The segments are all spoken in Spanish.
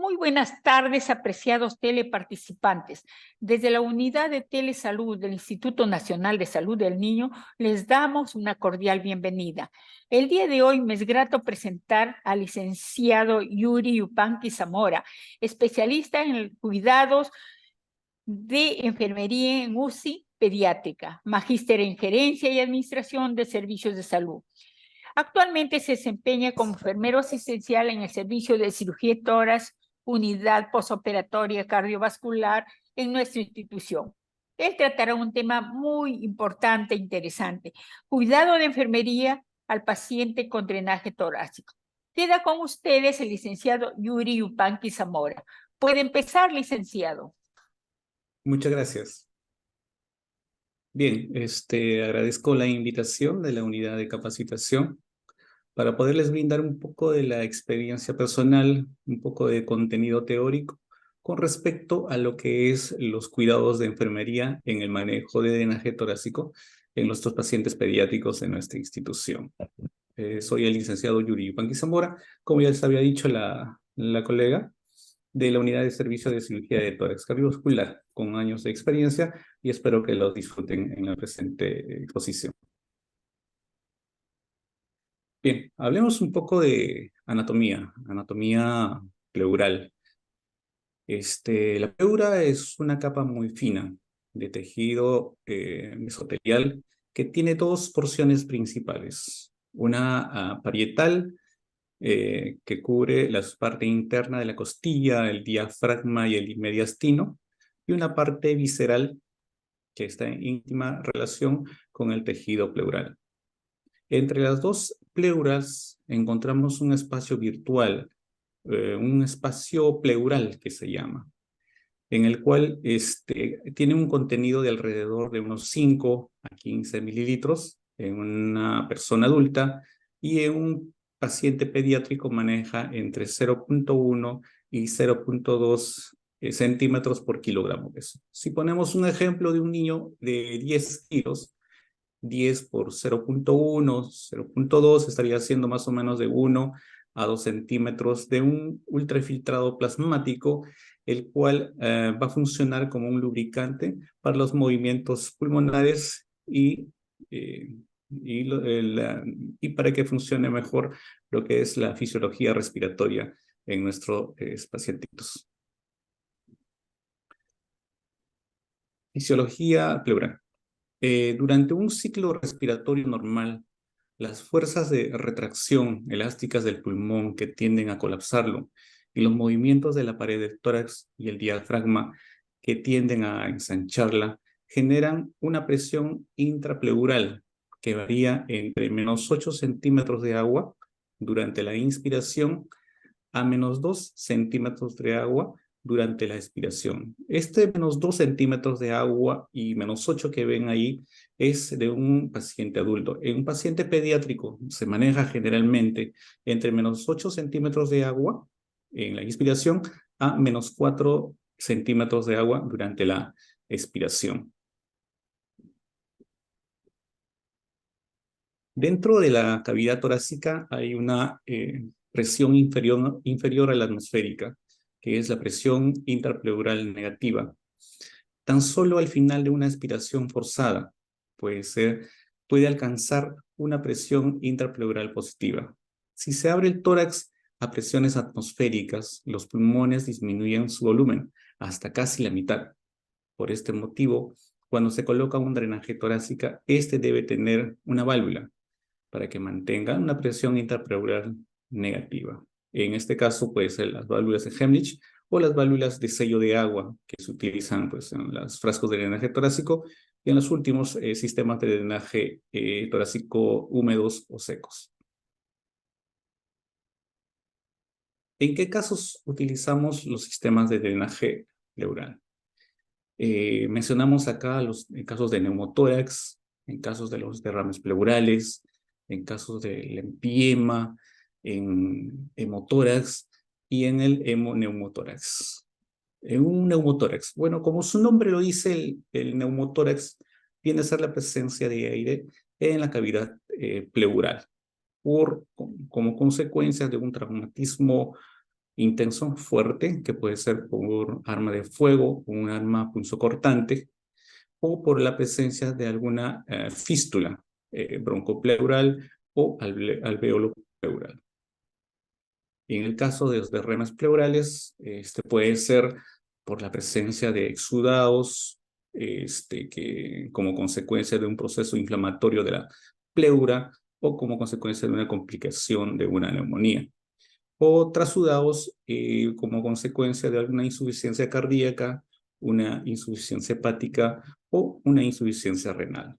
Muy buenas tardes, apreciados teleparticipantes. Desde la Unidad de Telesalud del Instituto Nacional de Salud del Niño, les damos una cordial bienvenida. El día de hoy me es grato presentar al licenciado Yuri Yupanqui Zamora, especialista en cuidados de enfermería en UCI pediátrica, magíster en gerencia y administración de servicios de salud. Actualmente se desempeña como enfermero asistencial en el servicio de cirugía de tórax, unidad posoperatoria cardiovascular en nuestra institución. Él tratará un tema muy importante e interesante: cuidado de enfermería al paciente con drenaje torácico. Queda con ustedes el licenciado Yuri Yupanqui Zamora. Puede empezar, licenciado. Muchas gracias. Bien, agradezco la invitación de la unidad de capacitación para poderles brindar un poco de la experiencia personal, un poco de contenido teórico con respecto a lo que es los cuidados de enfermería en el manejo de drenaje torácico en nuestros pacientes pediátricos de nuestra institución. Soy el licenciado Yuri Yupanqui Zamora, como ya les había dicho la colega, de la unidad de servicio de cirugía de tórax cardiovascular, con años de experiencia, y espero que lo disfruten en la presente exposición. Bien, hablemos un poco de anatomía pleural. La pleura es una capa muy fina de tejido mesotelial que tiene dos porciones principales. Una parietal, que cubre la parte interna de la costilla, el diafragma y el mediastino, y una parte visceral que está en íntima relación con el tejido pleural. Entre las dos pleuras encontramos un espacio virtual, un espacio pleural que se llama, en el cual tiene un contenido de alrededor de unos 5 a 15 mililitros en una persona adulta, y en un paciente pediátrico maneja entre 0.1 y 0.2 centímetros por kilogramo de peso. Si ponemos un ejemplo de un niño de 10 kilos, 10 por 0.1, 0.2 estaría siendo más o menos de 1 a 2 centímetros de un ultrafiltrado plasmático, el cual va a funcionar como un lubricante para los movimientos pulmonares y para que funcione mejor lo que es la fisiología respiratoria en nuestros pacientitos. Fisiología pleural. Durante un ciclo respiratorio normal, las fuerzas de retracción elásticas del pulmón que tienden a colapsarlo y los movimientos de la pared del tórax y el diafragma que tienden a ensancharla generan una presión intrapleural que varía entre menos 8 centímetros de agua durante la inspiración a menos 2 centímetros de agua durante la expiración. Menos 2 centímetros de agua y menos 8 que ven ahí es de un paciente adulto. En un paciente pediátrico se maneja generalmente entre menos 8 centímetros de agua en la inspiración a menos 4 centímetros de agua durante la expiración. Dentro de la cavidad torácica hay una presión inferior a la atmosférica, que es la presión intrapleural negativa. Tan solo al final de una expiración forzada puede alcanzar una presión intrapleural positiva. Si se abre el tórax a presiones atmosféricas, los pulmones disminuyen su volumen hasta casi la mitad. Por este motivo, cuando se coloca un drenaje torácico, debe tener una válvula para que mantenga una presión intrapleural negativa. En este caso puede ser las válvulas de Heimlich o las válvulas de sello de agua que se utilizan en los frascos de drenaje torácico y en los últimos sistemas de drenaje torácico húmedos o secos. ¿En qué casos utilizamos los sistemas de drenaje pleural? Mencionamos acá los casos de neumotórax, en casos de los derrames pleurales, en casos del empiema, en hemotórax y en el hemoneumotórax. En un neumotórax, bueno, como su nombre lo dice, el neumotórax viene a ser la presencia de aire en la cavidad pleural como consecuencia de un traumatismo intenso, fuerte, que puede ser por arma de fuego, un arma punzocortante, o por la presencia de alguna fístula broncopleural o alveolo pleural. En el caso de los derrames pleurales, este puede ser por la presencia de exudados, que como consecuencia de un proceso inflamatorio de la pleura o como consecuencia de una complicación de una neumonía. O trasudados como consecuencia de alguna insuficiencia cardíaca, una insuficiencia hepática o una insuficiencia renal.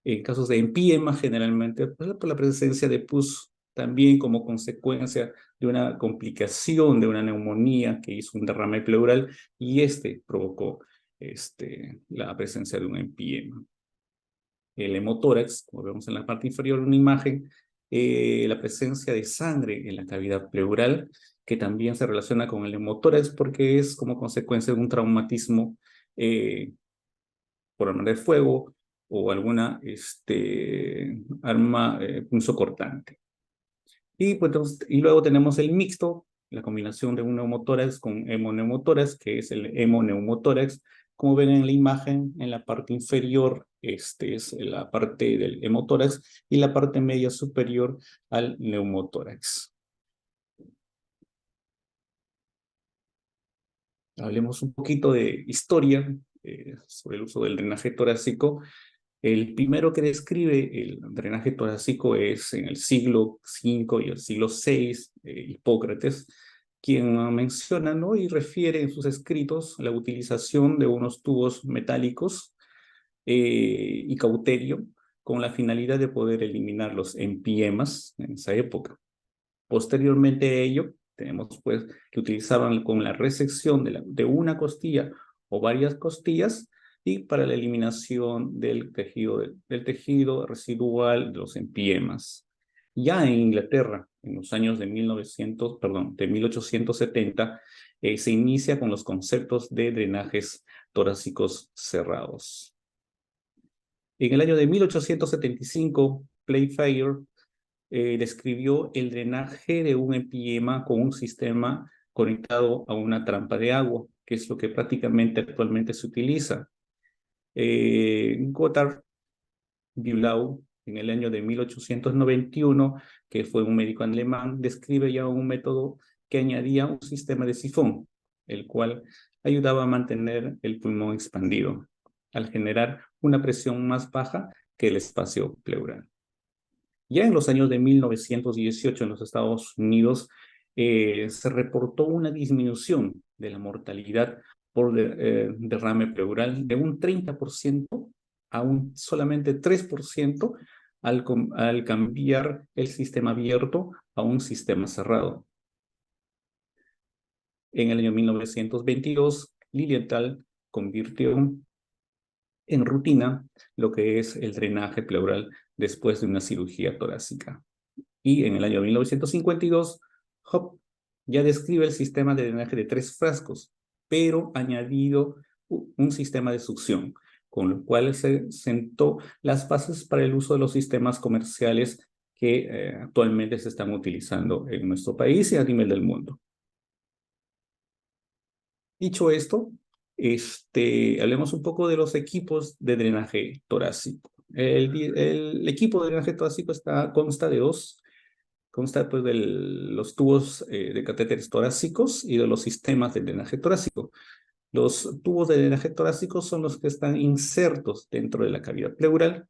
En casos de empiema, generalmente por la presencia de pus, también como consecuencia de una complicación de una neumonía que hizo un derrame pleural y provocó la presencia de un empiema. El hemotórax, como vemos en la parte inferior de una imagen, la presencia de sangre en la cavidad pleural, que también se relaciona con el hemotórax porque es como consecuencia de un traumatismo por arma de fuego o alguna arma punzocortante. Y luego tenemos el mixto, la combinación de un neumotórax con hemoneumotórax, que es el hemoneumotórax. Como ven en la imagen, en la parte inferior, es la parte del hemotórax y la parte media superior al neumotórax. Hablemos un poquito de historia sobre el uso del drenaje torácico. El primero que describe el drenaje torácico es en el siglo V y el siglo VI, Hipócrates, quien menciona, ¿no?, y refiere en sus escritos la utilización de unos tubos metálicos y cauterio con la finalidad de poder eliminar los empiemas en esa época. Posteriormente a ello, tenemos pues que utilizaban con la resección de una costilla o varias costillas y para la eliminación del tejido residual de los empiemas. Ya en Inglaterra, en los años de 1870, se inicia con los conceptos de drenajes torácicos cerrados. En el año de 1875, Playfair describió el drenaje de un empiema con un sistema conectado a una trampa de agua, que es lo que prácticamente actualmente se utiliza. Gotthard Bülow, en el año de 1891, que fue un médico alemán, describe ya un método que añadía un sistema de sifón, el cual ayudaba a mantener el pulmón expandido, al generar una presión más baja que el espacio pleural. Ya en los años de 1918 en los Estados Unidos se reportó una disminución de la mortalidad por derrame pleural de un 30% a un solamente 3% al cambiar el sistema abierto a un sistema cerrado. En el año 1922, Lilienthal convirtió en rutina lo que es el drenaje pleural después de una cirugía torácica. Y en el año 1952, Hop ya describe el sistema de drenaje de 3 frascos, pero añadido un sistema de succión, con lo cual se sentó las bases para el uso de los sistemas comerciales que actualmente se están utilizando en nuestro país y a nivel del mundo. Dicho esto, hablemos un poco de los equipos de drenaje torácico. El equipo de drenaje torácico consta de consta pues, de los tubos de catéteres torácicos y de los sistemas de drenaje torácico. Los tubos de drenaje torácico son los que están insertos dentro de la cavidad pleural.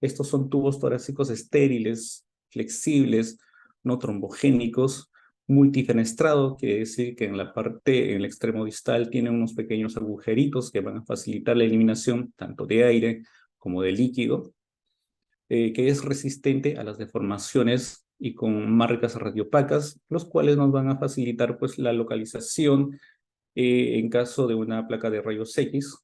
Estos son tubos torácicos estériles, flexibles, no trombogénicos, multifenestrado, quiere decir que en el extremo distal, tiene unos pequeños agujeritos que van a facilitar la eliminación tanto de aire como de líquido, que es resistente a las deformaciones y con marcas radiopacas, los cuales nos van a facilitar pues, la localización en caso de una placa de rayos X.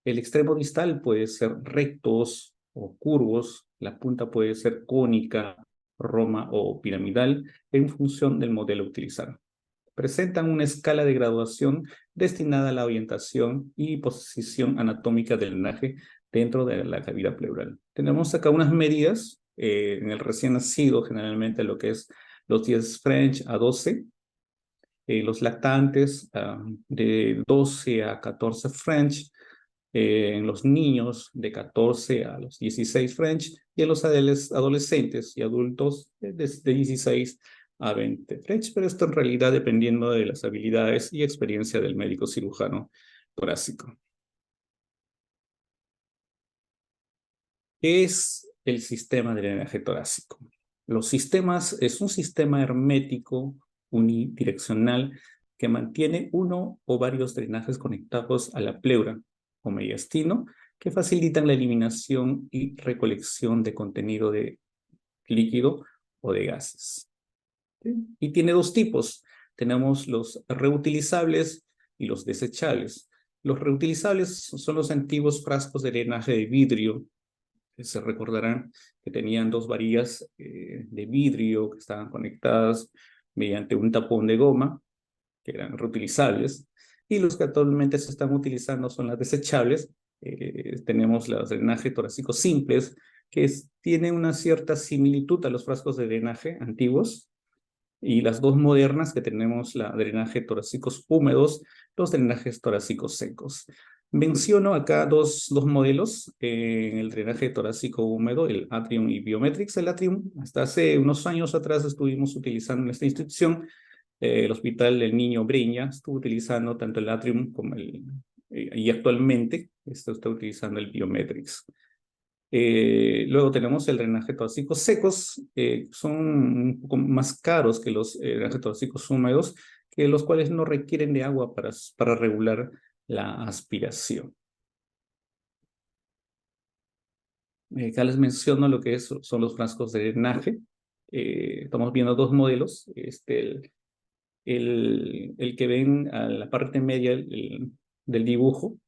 El extremo distal puede ser rectos o curvos, la punta puede ser cónica, roma o piramidal, en función del modelo a utilizar. Presentan una escala de graduación destinada a la orientación y posición anatómica del drenaje dentro de la cavidad pleural. Tenemos acá unas medidas en el recién nacido, generalmente lo que es los 10 French a 12, los lactantes de 12 a 14 French, en los niños de 14 a los 16 French y en los adolescentes y adultos de 16 a 20 French, pero esto en realidad dependiendo de las habilidades y experiencia del médico cirujano torácico. ¿Qué es el sistema de drenaje torácico? Los sistemas es un sistema hermético unidireccional que mantiene uno o varios drenajes conectados a la pleura o mediastino que facilitan la eliminación y recolección de contenido de líquido o de gases. ¿Sí? Y tiene dos tipos. Tenemos los reutilizables y los desechables. Los reutilizables son los antiguos frascos de drenaje de vidrio. Se recordarán que tenían dos varillas de vidrio que estaban conectadas mediante un tapón de goma, que eran reutilizables, y los que actualmente se están utilizando son las desechables. Tenemos los drenajes torácicos simples, que tienen una cierta similitud a los frascos de drenaje antiguos, y las dos modernas que tenemos, la drenaje torácicos húmedos, los drenajes torácicos secos. Menciono acá dos modelos en el drenaje torácico húmedo, el Atrium y Biometrix. El Atrium, hasta hace unos años atrás estuvimos utilizando en esta institución, el Hospital del Niño Breña estuvo utilizando tanto el Atrium como y actualmente está utilizando el Biometrix. Luego tenemos el drenaje torácico secos, son un poco más caros que los drenajes torácicos húmedos, que los cuales no requieren de agua para regular la aspiración. Acá les menciono lo que son los frascos de drenaje. Estamos viendo dos modelos. El que ven a la parte media del dibujo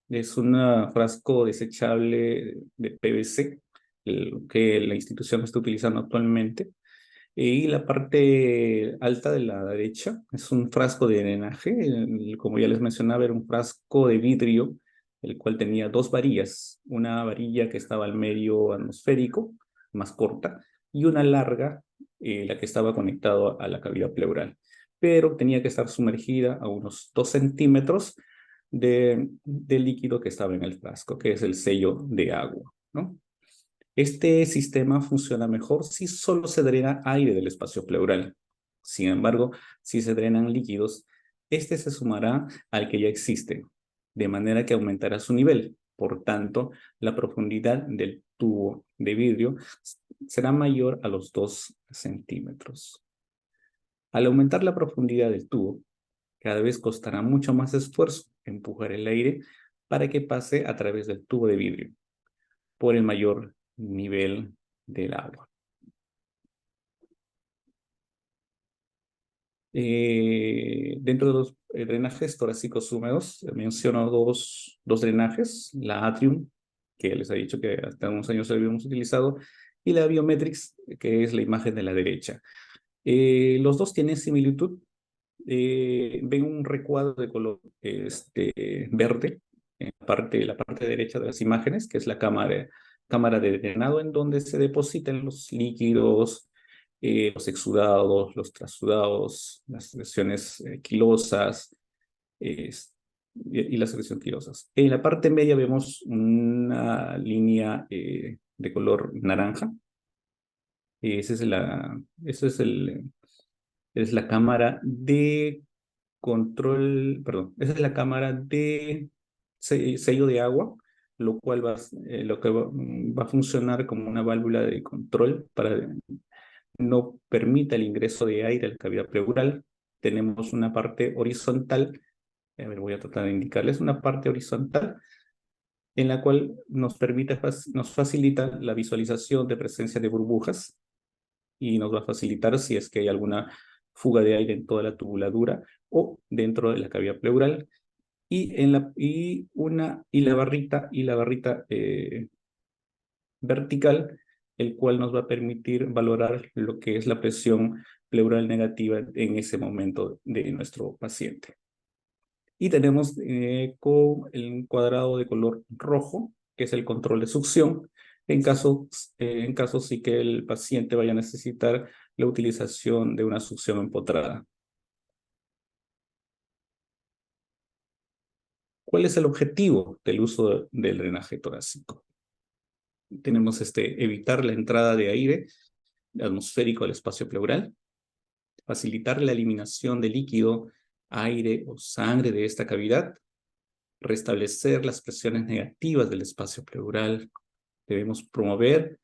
es un frasco desechable de PVC, que la institución está utilizando actualmente. Y la parte alta de la derecha es un frasco de drenaje. Como ya les mencionaba, era un frasco de vidrio, el cual tenía dos varillas. Una varilla que estaba al medio atmosférico, más corta, y una larga, la que estaba conectada a la cavidad pleural. Pero tenía que estar sumergida a unos 2 centímetros del líquido que estaba en el frasco, que es el sello de agua, ¿no? Este sistema funciona mejor si solo se drena aire del espacio pleural. Sin embargo, si se drenan líquidos, este se sumará al que ya existe, de manera que aumentará su nivel. Por tanto, la profundidad del tubo de vidrio será mayor a los 2 centímetros. Al aumentar la profundidad del tubo, cada vez costará mucho más esfuerzo empujar el aire para que pase a través del tubo de vidrio por el mayor nivel del agua. Dentro de los drenajes torácicos húmedos, menciono dos drenajes, la Atrium, que les he dicho que hasta unos años habíamos utilizado, y la Biometrix, que es la imagen de la derecha. Los dos tienen similitud. Ven un recuadro de color verde en la parte derecha de las imágenes, que es la cámara de drenado, en donde se depositan los líquidos, los exudados, los trasudados, las secreciones quilosas y las secreciones quilosas. En la parte media vemos una línea de color naranja. Esa es la cámara de control, perdón, esa es la cámara de sello de agua, lo cual va a funcionar como una válvula de control para no permita el ingreso de aire a la cavidad pleural. Tenemos una parte horizontal, a ver, voy a tratar de indicarles, una parte horizontal en la cual nos facilita la visualización de presencia de burbujas y nos va a facilitar si es que hay alguna fuga de aire en toda la tubuladura o dentro de la cavidad pleural. Y la barrita vertical, el cual nos va a permitir valorar lo que es la presión pleural negativa en ese momento de nuestro paciente. Y tenemos con el cuadrado de color rojo, que es el control de succión, en caso sí que el paciente vaya a necesitar la utilización de una succión empotrada. ¿Cuál es el objetivo del uso del drenaje torácico? Tenemos evitar la entrada de aire atmosférico al espacio pleural, facilitar la eliminación de líquido, aire o sangre de esta cavidad, restablecer las presiones negativas del espacio pleural. Debemos promover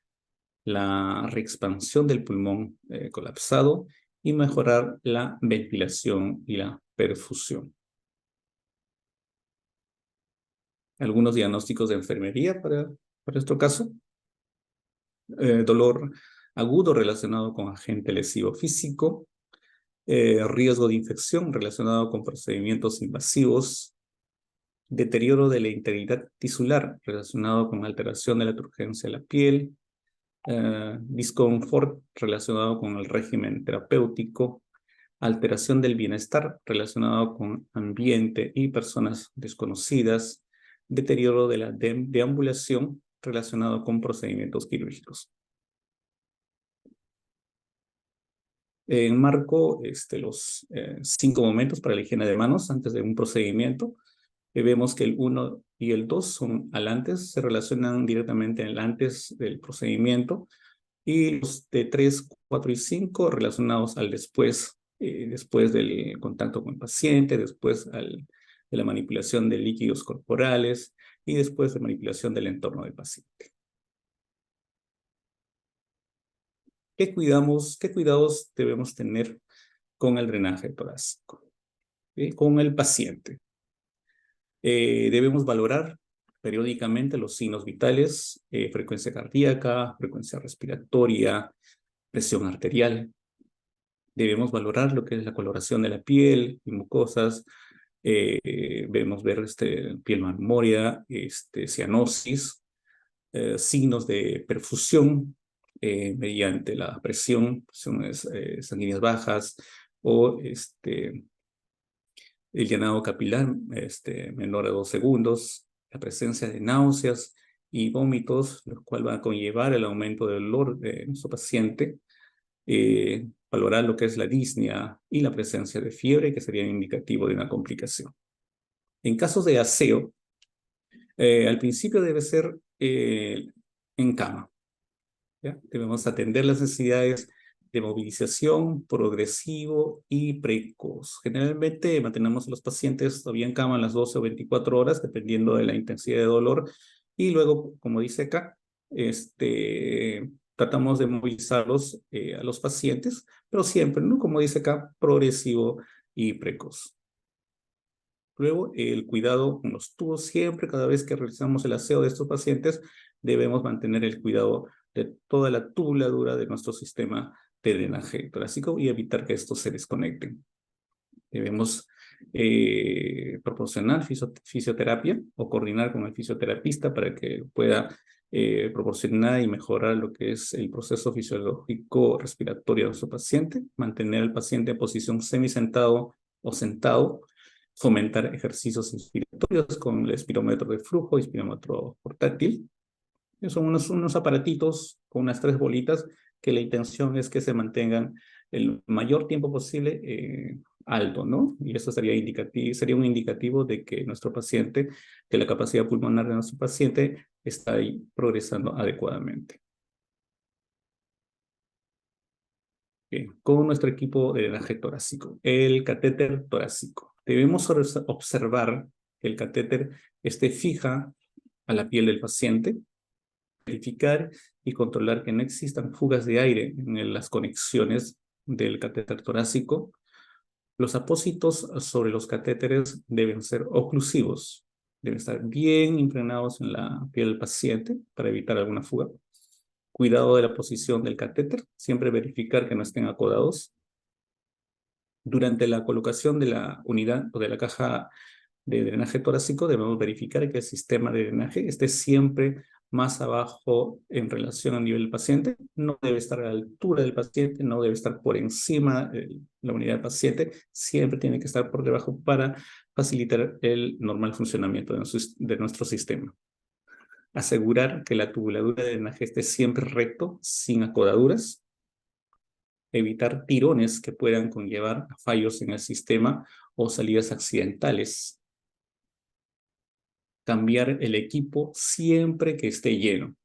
la reexpansión del pulmón colapsado y mejorar la ventilación y la perfusión. Algunos diagnósticos de enfermería para nuestro caso. Dolor agudo relacionado con agente lesivo físico, riesgo de infección relacionado con procedimientos invasivos, deterioro de la integridad tisular relacionado con alteración de la turgencia de la piel, disconfort relacionado con el régimen terapéutico, alteración del bienestar relacionado con ambiente y personas desconocidas, deterioro de la deambulación relacionado con procedimientos quirúrgicos. Enmarco los 5 momentos para la higiene de manos antes de un procedimiento. Vemos que el 1 y el 2 son al antes, se relacionan directamente en el antes del procedimiento, y los de 3, 4 y 5 relacionados al después, después del contacto con el paciente, después de la manipulación de líquidos corporales y después de manipulación del entorno del paciente. ¿Qué cuidados debemos tener con el drenaje torácico? Con el paciente. Debemos valorar periódicamente los signos vitales, frecuencia cardíaca, frecuencia respiratoria, presión arterial. Debemos valorar lo que es la coloración de la piel y mucosas. Debemos ver piel marmórea, cianosis, signos de perfusión mediante la presiones sanguíneas bajas o el llenado capilar menor a 2 segundos, la presencia de náuseas y vómitos, lo cual va a conllevar el aumento del dolor de nuestro paciente, valorar lo que es la disnea y la presencia de fiebre, que sería indicativo de una complicación. En casos de aseo, al principio debe ser en cama. ¿Ya? Debemos atender las necesidades de movilización progresivo y precoz. Generalmente mantenemos a los pacientes todavía en cama a las 12 o 24 horas, dependiendo de la intensidad de dolor, y luego, como dice acá, tratamos de movilizarlos a los pacientes, pero siempre, ¿no? Como dice acá, progresivo y precoz. Luego, el cuidado con los tubos. Siempre, cada vez que realizamos el aseo de estos pacientes, debemos mantener el cuidado de toda la tubuladura de nuestro sistema de drenaje torácico y evitar que estos se desconecten. Debemos proporcionar fisioterapia o coordinar con el fisioterapista para que pueda proporcionar y mejorar lo que es el proceso fisiológico respiratorio de nuestro paciente, mantener al paciente en posición semisentado o sentado, fomentar ejercicios inspiratorios con el espirómetro de flujo y espirómetro portátil. Son unos aparatitos con unas 3 bolitas que la intención es que se mantengan el mayor tiempo posible alto, ¿no? Y eso sería un indicativo de que nuestro paciente, que la capacidad pulmonar de nuestro paciente está ahí progresando adecuadamente. Bien, con nuestro equipo de drenaje torácico, el catéter torácico. Debemos observar que el catéter esté fija a la piel del paciente, verificar y controlar que no existan fugas de aire en las conexiones del catéter torácico. Los apósitos sobre los catéteres deben ser oclusivos, deben estar bien impregnados en la piel del paciente para evitar alguna fuga. Cuidado de la posición del catéter, siempre verificar que no estén acodados. Durante la colocación de la unidad o de la caja de drenaje torácico, debemos verificar que el sistema de drenaje esté siempre más abajo en relación al nivel del paciente. No debe estar a la altura del paciente, no debe estar por encima de la unidad del paciente, siempre tiene que estar por debajo para facilitar el normal funcionamiento de nuestro sistema. Asegurar que la tubuladura de drenaje esté siempre recto, sin acodaduras. evitar tirones que puedan conllevar a fallos en el sistema o salidas accidentales. Cambiar el equipo siempre que esté lleno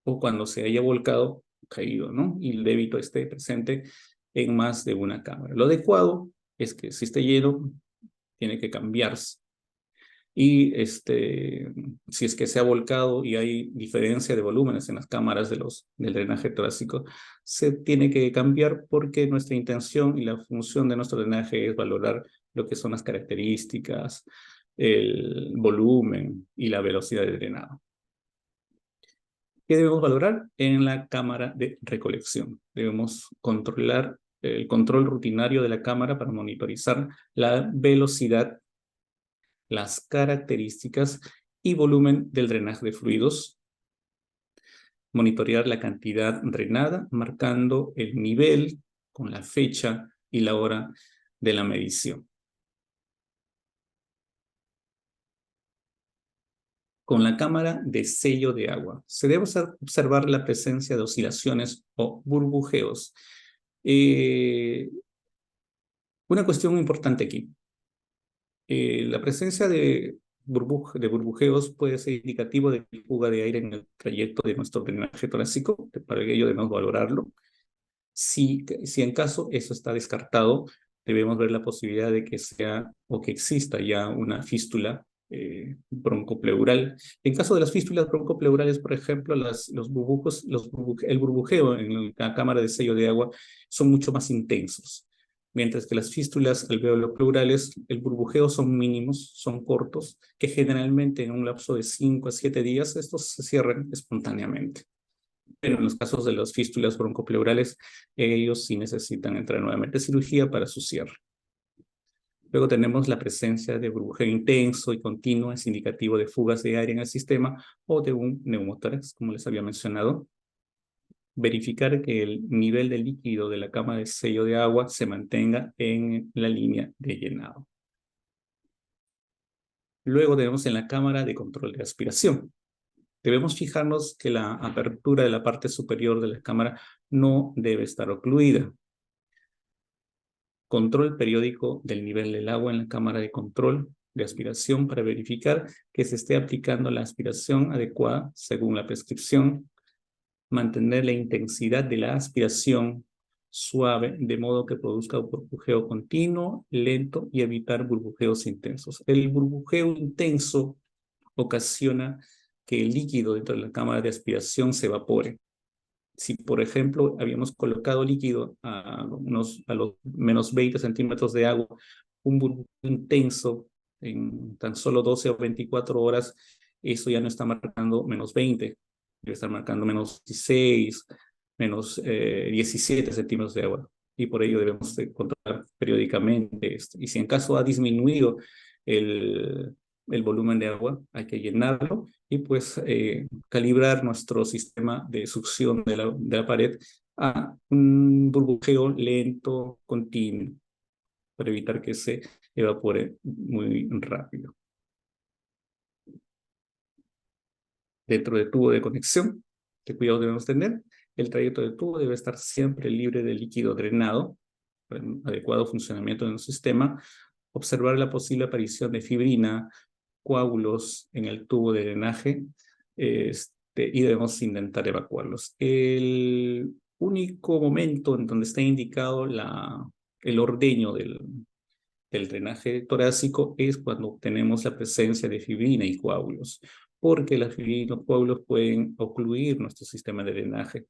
o cuando se haya volcado, caído, ¿no? Y el débito esté presente en más de una cámara. Lo adecuado es que si esté lleno, tiene que cambiarse. Y si es que se ha volcado y hay diferencia de volúmenes en las cámaras del drenaje torácico, se tiene que cambiar porque nuestra intención y la función de nuestro drenaje es valorar lo que son las características, el volumen y la velocidad de drenado. ¿Qué debemos valorar? En la cámara de recolección. Debemos controlar el control rutinario de la cámara para monitorizar la velocidad, las características y volumen del drenaje de fluidos. Monitorear la cantidad drenada, marcando el nivel con la fecha y la hora de la medición. Con la cámara de sello de agua, se debe observar la presencia de oscilaciones o burbujeos. Una cuestión importante aquí. La presencia de burbujeos puede ser indicativo de fuga de aire en el trayecto de nuestro drenaje torácico, para ello debemos valorarlo. Si en caso eso está descartado, debemos ver la posibilidad de que sea o que exista ya una fístula broncopleural. En caso de las fístulas broncopleurales, por ejemplo, el burbujeo en la cámara de sello de agua son mucho más intensos, mientras que las fístulas alveolo-pleurales, el burbujeo son mínimos, son cortos, que generalmente en un lapso de 5 a 7 días estos se cierran espontáneamente. Pero en los casos de las fístulas broncopleurales, ellos sí necesitan entrar nuevamente a cirugía para su cierre. Luego tenemos la presencia de burbujeo intenso y continuo, es indicativo de fugas de aire en el sistema o de un neumotórax, como les había mencionado. Verificar que el nivel de líquido de la cámara de sello de agua se mantenga en la línea de llenado. Luego tenemos en la cámara de control de aspiración. Debemos fijarnos que la apertura de la parte superior de la cámara no debe estar ocluida. Control periódico del nivel del agua en la cámara de control de aspiración para verificar que se esté aplicando la aspiración adecuada según la prescripción. Mantener la intensidad de la aspiración suave de modo que produzca un burbujeo continuo, lento y evitar burbujeos intensos. El burbujeo intenso ocasiona que el líquido dentro de la cámara de aspiración se evapore. Si, por ejemplo, habíamos colocado líquido a los menos 20 centímetros de agua, un burbujeo intenso en tan solo 12 o 24 horas, eso ya no está marcando menos 20, debe estar marcando menos 16, menos 17 centímetros de agua. Y por ello debemos controlar periódicamente esto. Y si en caso ha disminuido el volumen de agua, hay que llenarlo y pues calibrar nuestro sistema de succión de la pared a un burbujeo lento, continuo, para evitar que se evapore muy rápido. Dentro del tubo de conexión, ¿qué cuidado debemos tener? El trayecto del tubo debe estar siempre libre de líquido drenado, para un adecuado funcionamiento del sistema. Observar la posible aparición de fibrina, coágulos en el tubo de drenaje, y debemos intentar evacuarlos. El único momento en donde está indicado el ordeño del drenaje torácico es cuando tenemos la presencia de fibrina y coágulos, porque las fibrinas y los coágulos pueden ocluir nuestro sistema de drenaje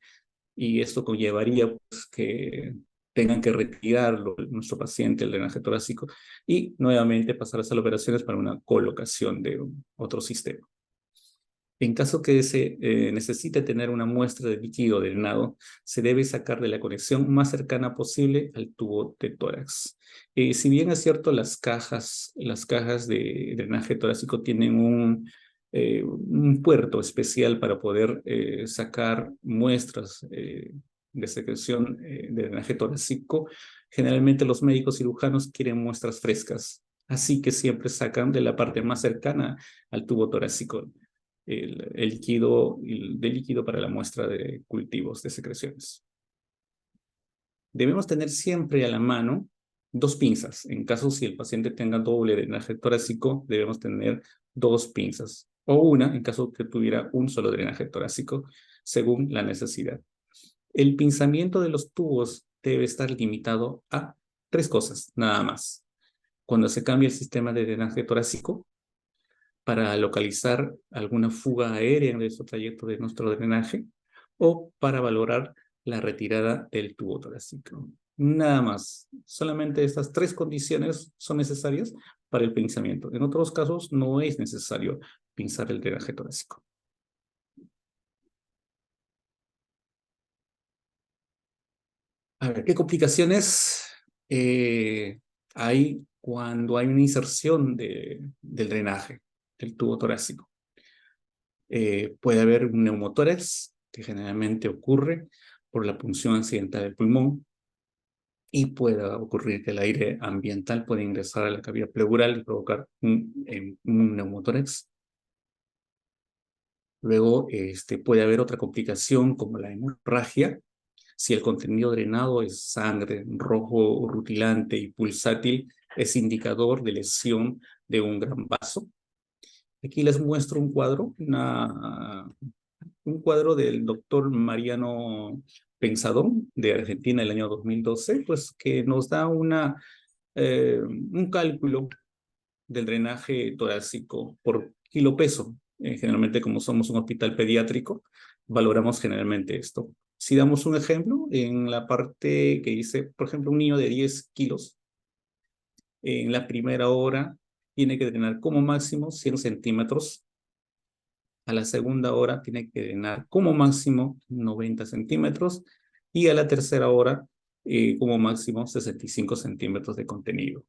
y esto conllevaría pues, que tengan que retirarlo nuestro paciente el drenaje torácico y nuevamente pasar a hacer operaciones para una colocación de otro sistema. En caso que se necesite tener una muestra de líquido drenado, se debe sacar de la conexión más cercana posible al tubo de tórax. Si bien es cierto, las cajas de drenaje torácico tienen un puerto especial para poder sacar muestras de secreción de drenaje torácico, generalmente los médicos cirujanos quieren muestras frescas, así que siempre sacan de la parte más cercana al tubo torácico el líquido para la muestra de cultivos de secreciones. Debemos tener siempre a la mano dos pinzas. En caso si el paciente tenga doble drenaje torácico, debemos tener dos pinzas. O una, en caso que tuviera un solo drenaje torácico, según la necesidad. El pinzamiento de los tubos debe estar limitado a tres cosas, nada más. Cuando se cambia el sistema de drenaje torácico, para localizar alguna fuga aérea en nuestro trayecto de nuestro drenaje, o para valorar la retirada del tubo torácico. Nada más. Solamente estas tres condiciones son necesarias para el pinzamiento. En otros casos no es necesario pinzar el drenaje torácico. A ver, ¿qué complicaciones hay cuando hay una inserción del drenaje del tubo torácico? Puede haber un neumotórax, que generalmente ocurre por la punción accidental del pulmón, y puede ocurrir que el aire ambiental puede ingresar a la cavidad pleural y provocar un neumotórax. Luego puede haber otra complicación como la hemorragia, si el contenido drenado es sangre rojo rutilante y pulsátil, es indicador de lesión de un gran vaso. Aquí les muestro un cuadro, un cuadro del doctor Mariano Pensadón de Argentina del año 2012, pues que nos da un cálculo del drenaje torácico por kilo peso. Generalmente, como somos un hospital pediátrico, valoramos generalmente esto. Si damos un ejemplo, en la parte que dice, por ejemplo, un niño de 10 kilos, en la primera hora tiene que drenar como máximo 100 centímetros. A la segunda hora tiene que drenar como máximo 90 centímetros. Y a la tercera hora, como máximo 65 centímetros de contenido.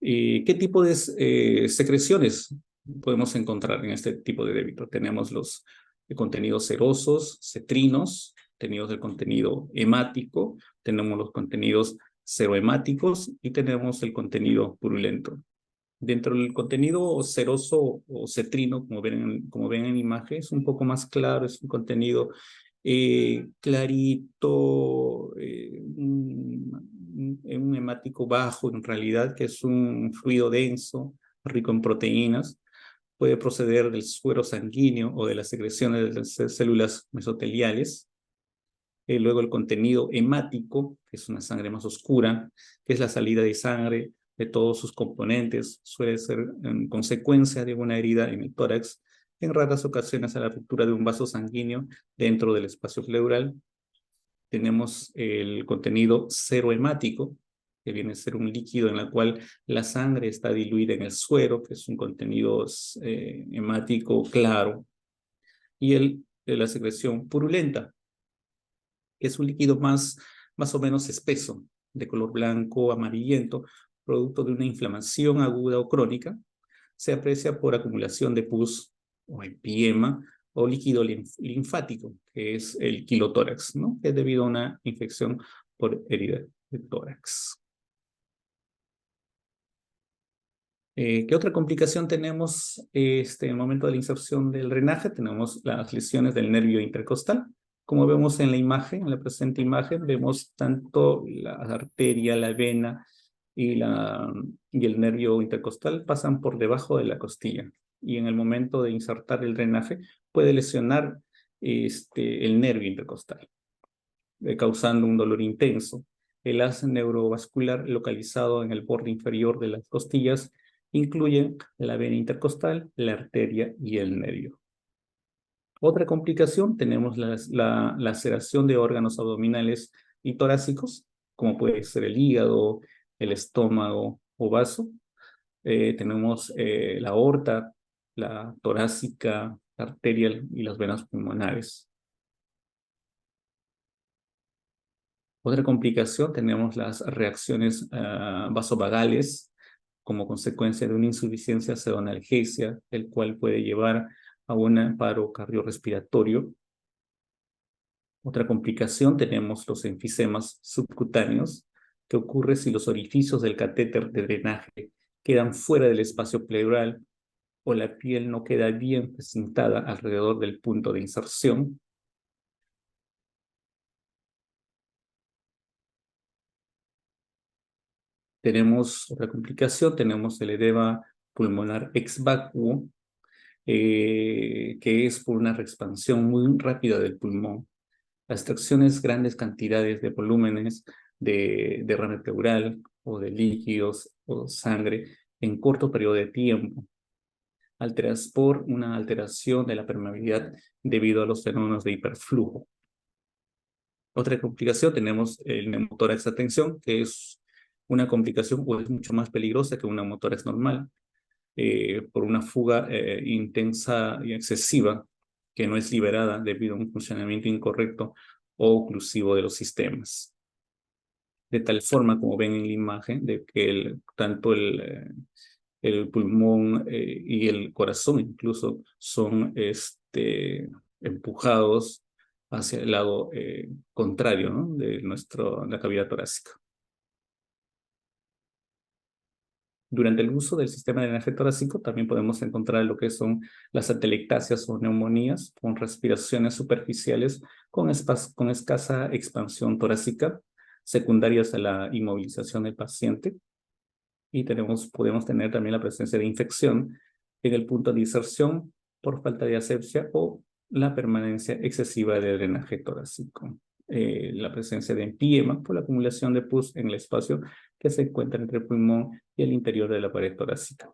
¿Qué tipo de secreciones podemos encontrar en este tipo de débito? Tenemos los contenidos serosos, cetrinos, tenemos el contenido hemático, tenemos los contenidos serohemáticos y tenemos el contenido purulento. Dentro del contenido seroso o cetrino, como ven en imagen, es un poco más claro, es un contenido clarito, un hemático bajo en realidad, que es un fluido denso, rico en proteínas. Puede proceder del suero sanguíneo o de las secreciones de las células mesoteliales. Luego el contenido hemático, que es una sangre más oscura, que es la salida de sangre de todos sus componentes, suele ser en consecuencia de una herida en el tórax, en raras ocasiones a la ruptura de un vaso sanguíneo dentro del espacio pleural. Tenemos el contenido serohemático, que viene a ser un líquido en el cual la sangre está diluida en el suero, que es un contenido hemático claro, y la secreción purulenta, que es un líquido más o menos espeso, de color blanco, amarillento, producto de una inflamación aguda o crónica. Se aprecia por acumulación de pus o empiema o líquido linfático, que es el quilotórax, ¿no? Que es debido a una infección por herida de tórax. ¿Qué otra complicación tenemos en el momento de la inserción del drenaje? Tenemos las lesiones del nervio intercostal. Como vemos en la imagen, en la presente imagen, vemos tanto la arteria, la vena y el nervio intercostal pasan por debajo de la costilla. Y en el momento de insertar el drenaje puede lesionar el nervio intercostal, causando un dolor intenso. El haz neurovascular localizado en el borde inferior de las costillas incluye la vena intercostal, la arteria y el nervio. Otra complicación, tenemos la laceración de órganos abdominales y torácicos, como puede ser el hígado, el estómago o vaso. Tenemos la aorta, la torácica, la arterial y las venas pulmonares. Otra complicación, tenemos las reacciones vasovagales como consecuencia de una insuficiencia pseudonalgesia, el cual puede llevar a un paro cardiorrespiratorio. Otra complicación, tenemos los enfisemas subcutáneos, que ocurre si los orificios del catéter de drenaje quedan fuera del espacio pleural o la piel no queda bien presentada alrededor del punto de inserción. Tenemos otra complicación, tenemos el edema pulmonar ex vacuo, que es por una expansión muy rápida del pulmón. La extracción es grandes cantidades de volúmenes de derrame pleural o de líquidos o sangre en corto periodo de tiempo, por una alteración de la permeabilidad debido a los fenómenos de hiperflujo. Otra complicación tenemos el neumotórax a tensión, que es una complicación o es mucho más peligrosa que un neumotórax normal, por una fuga intensa y excesiva que no es liberada debido a un funcionamiento incorrecto o oclusivo de los sistemas. De tal forma, como ven en la imagen, de que tanto el pulmón y el corazón incluso son empujados hacia el lado contrario, ¿no?, de la cavidad torácica. Durante el uso del sistema de drenaje torácico también podemos encontrar lo que son las atelectasias o neumonías con respiraciones superficiales con escasa expansión torácica, secundarias a la inmovilización del paciente. Y podemos tener también la presencia de infección en el punto de inserción por falta de asepsia o la permanencia excesiva de drenaje torácico. La presencia de empiema por la acumulación de pus en el espacio que se encuentra entre el pulmón y el interior de la pared torácica.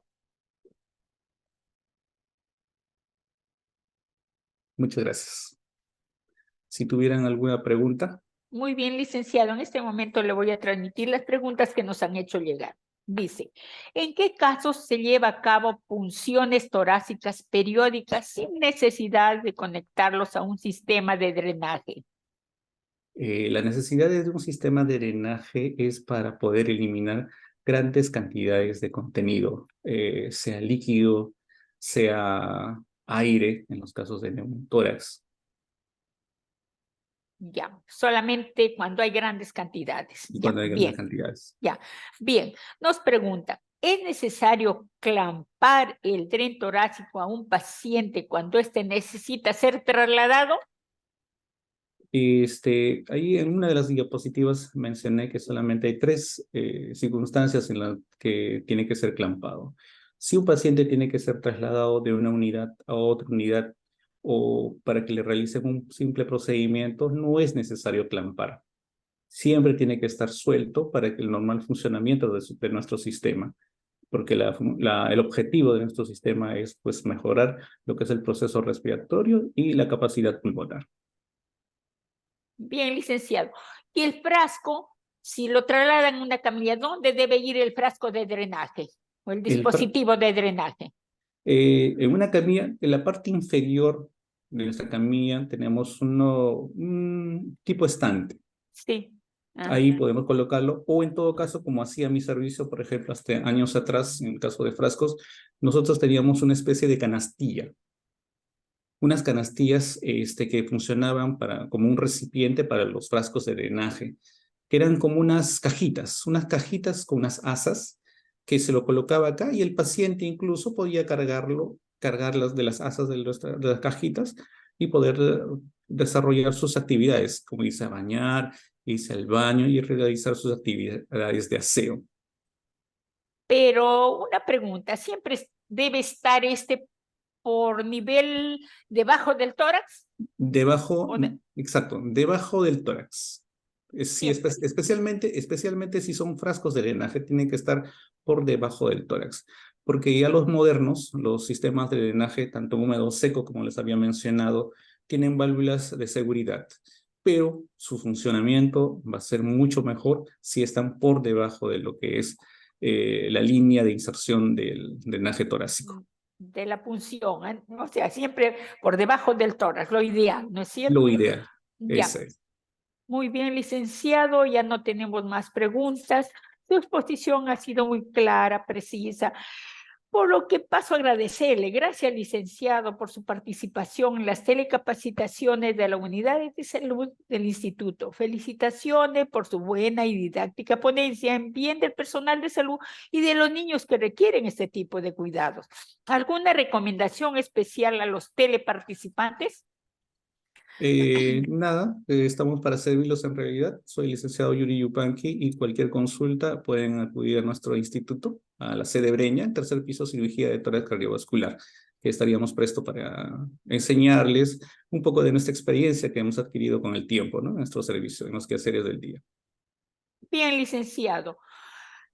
Muchas gracias. Si tuvieran alguna pregunta. Muy bien, licenciado. En este momento le voy a transmitir las preguntas que nos han hecho llegar. Dice, ¿en qué casos se lleva a cabo punciones torácicas periódicas sin necesidad de conectarlos a un sistema de drenaje? La necesidad de un sistema de drenaje es para poder eliminar grandes cantidades de contenido, sea líquido, sea aire, en los casos de neumotórax. Ya, solamente cuando hay grandes cantidades. Y Ya, cuando hay bien. grandes cantidades. Ya, bien. Nos pregunta, ¿es necesario clampar el tren torácico a un paciente cuando éste necesita ser trasladado? Ahí en una de las diapositivas mencioné que solamente hay 3 circunstancias en las que tiene que ser clampado. Si un paciente tiene que ser trasladado de una unidad a otra unidad o para que le realicen un simple procedimiento, no es necesario clampar. Siempre tiene que estar suelto para que el normal funcionamiento de nuestro sistema, porque el objetivo de nuestro sistema es pues mejorar lo que es el proceso respiratorio y la capacidad pulmonar. Bien, licenciado. Y el frasco, si lo trasladan en una camilla, ¿dónde debe ir el frasco de drenaje o el dispositivo de drenaje? En una camilla, en la parte inferior de nuestra camilla tenemos un tipo estante. Sí. Ahí podemos colocarlo, o en todo caso, como hacía mi servicio, por ejemplo, hasta años atrás, en el caso de frascos, nosotros teníamos una especie de canastilla. Unas canastillas que funcionaban como un recipiente para los frascos de drenaje, que eran como unas cajitas con unas asas, que se lo colocaba acá y el paciente incluso podía cargarlas de las asas de las cajitas y poder desarrollar sus actividades, como irse a bañar, irse al baño y realizar sus actividades de aseo. Pero una pregunta, ¿siempre debe estar por nivel debajo del tórax? Exacto, debajo del tórax. Sí, Siempre. especialmente si son frascos de drenaje, tienen que estar por debajo del tórax, porque ya los modernos, los sistemas de drenaje, tanto húmedo o seco, como les había mencionado, tienen válvulas de seguridad, pero su funcionamiento va a ser mucho mejor si están por debajo de lo que es la línea de inserción del drenaje torácico. De la punción, ¿eh? O sea, siempre por debajo del tórax, lo ideal, ¿no es cierto? Lo ideal, ya. ese es. Muy bien, licenciado, ya no tenemos más preguntas. Su exposición ha sido muy clara, precisa, por lo que paso a agradecerle. Gracias, licenciado, por su participación en las telecapacitaciones de la Unidad de Salud del Instituto. Felicitaciones por su buena y didáctica ponencia en bien del personal de salud y de los niños que requieren este tipo de cuidados. ¿Alguna recomendación especial a los teleparticipantes? Nada, estamos para servirlos en realidad. Soy licenciado Yuri Yupanqui y cualquier consulta pueden acudir a nuestro instituto, a la sede Breña, tercer piso, cirugía de tórax cardiovascular, que estaríamos presto para enseñarles un poco de nuestra experiencia que hemos adquirido con el tiempo, ¿no? En nuestro servicio, en los quehaceres del día. Bien, licenciado.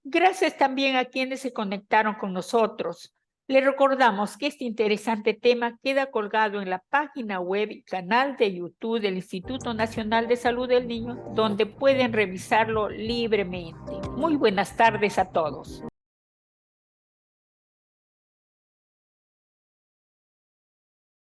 Gracias también a quienes se conectaron con nosotros. Le recordamos que este interesante tema queda colgado en la página web y canal de YouTube del Instituto Nacional de Salud del Niño, donde pueden revisarlo libremente. Muy buenas tardes a todos.